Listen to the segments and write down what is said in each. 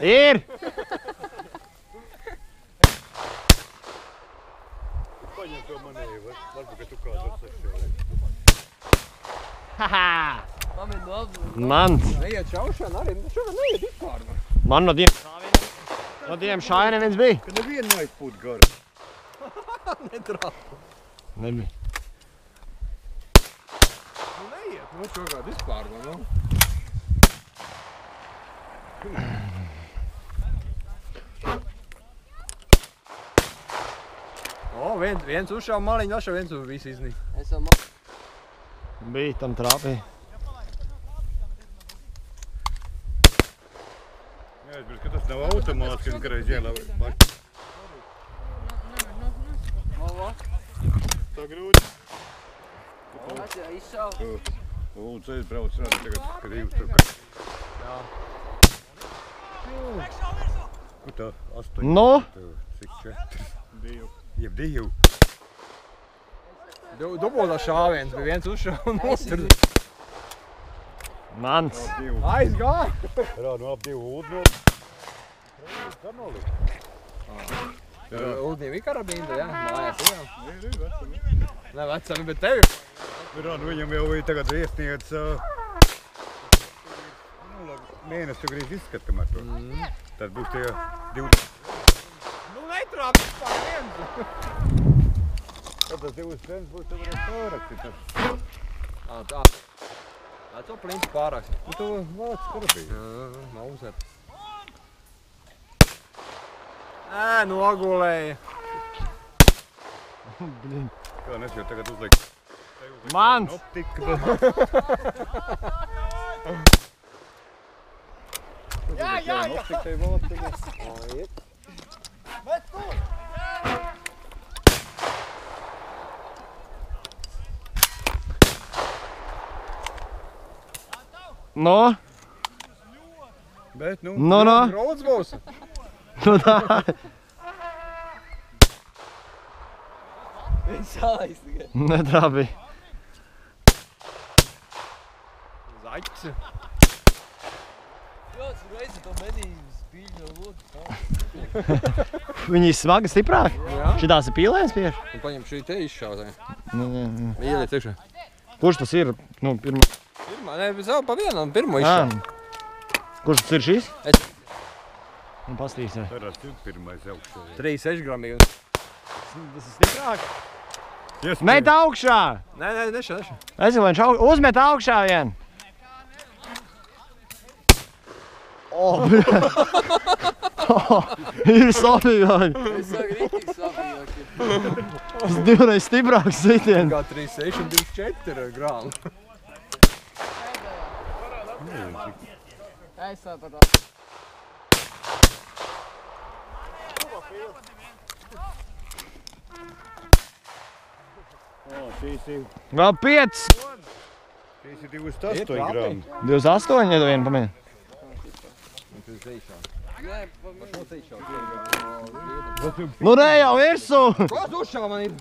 Ir! Paņem to manēju, varbūt, ka tu kāds atsašķēli. Haha! Mans. Neiet šaušana arī, šodien neiet vispār. Man no diviem šāja neviens bija. Ka nevienu neizpūt gara. Netrāp. Nebija. Nu neiet, nu šogad vispār, nu. O, viens uzšāva maliņu, vēl viens visu iznīk. Bija tam trāpīja. Jāizbrīd, ka tas nav automāts, kad reiz ielā. Tā grūti. Lūdzu, aizbrauc rādi tagad, kad jūs tur kā. Jā. Ko tā? 8. Nu? Cik 4? 2. Jeb 2. Dubultā šāviens, bija viens uzšāva un otrs. Mans. Aizgāja! Rā, nu ap 2 ūdni. Tā nolikt. Ūdnī bija karabīna, jā? Mājās, jā? Nē, vecami. Ne vecami, bet tevi. Rā, nu viņam jau bija tagad iesniedz mēnesi tu grīz izskat, kamēr to. Tad būs tie 20. Nu netrāp vispār viens. Tad tas 2 trends būs tev varēs pārakstīt. Tā. Tā to plinti pāraksti. Nu to vāc karabīju. Mauzēt. Nogulēja. Kā nes jau tagad uzliek. Mans! Optika. Jā! Optikai vāciņa. Bet tu! No? Bet, nu, No. Rods būs. Nu tā. Viņš salais tikai. Netrāpīja. Zaķis. Jūs reizi to medīju spīļu no lūdzu. Viņi smagi stiprāk. Jā. Šitās ir pīlēns pieši. Un paņem šī te izšautē. Nē. Ieliec iekšā. Kurš tas ir? Nu, pirmā. Pirmā, ne, vēl pa vienam, pirmo izšaut. Kurš tas ir šis? Es. Nu, pastīs, jā. Tarās ir pirmais augšā. 3,6 grammīgi. Tas ir stiprāk. Yes, Met augšā! Nē, nešā. Es jau viņš uzmet augšā vien. Ir sāpīgāk. Es sāku rītīgi sāpīgāk. Tas divreiz stiprāks sitiens. Kā 3,6 un 2,4 grāmu. Es sapratu. Šīs ir Vēl 5. 28 grāmi. 28, ja tu vienu pamēģini. Nē, Nu ne jau virsū! Kas uzšāva man ir?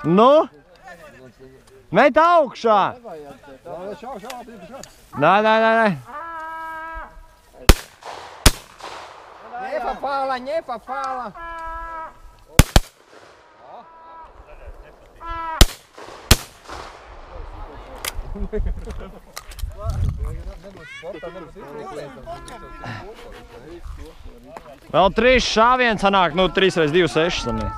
Nu? Met augšā! Šāv. Nē. Nepapāla. Vēl 3 šāvieni sanāk, nu 3 reiz 2, 6 sanāk.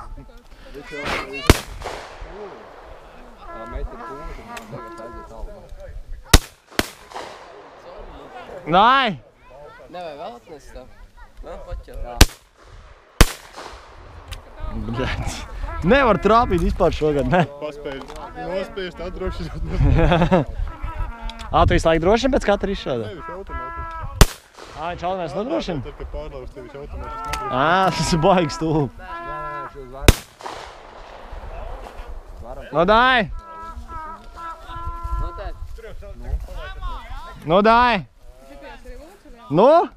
Nē! nevajag vēl atnest tā. Vēl paķert. Bļēc. Nevar trāpīt vispār šogad, ne? Paspēj nospiest, atdrošināt. Tu visu laiku drošini pēc katra izšāda? Nevis automātiski. Viņš automēs nodrošina? Tad, kad pārlauž tevi automātiski nodrošina. Tas ir baigs stulbi. No dai! No dai! Nu?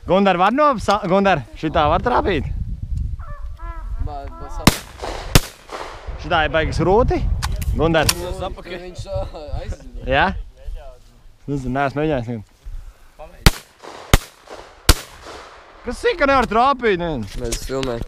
Gundar var Gundar, šitā var trāpīt? Šitā ir baigas rūti? Gundēt. Viņš aizdzina. Jā? Nezinu, neesmu mēģinājis nekad. Kas ir, ka nevar trāpīt? Mēs filmējam.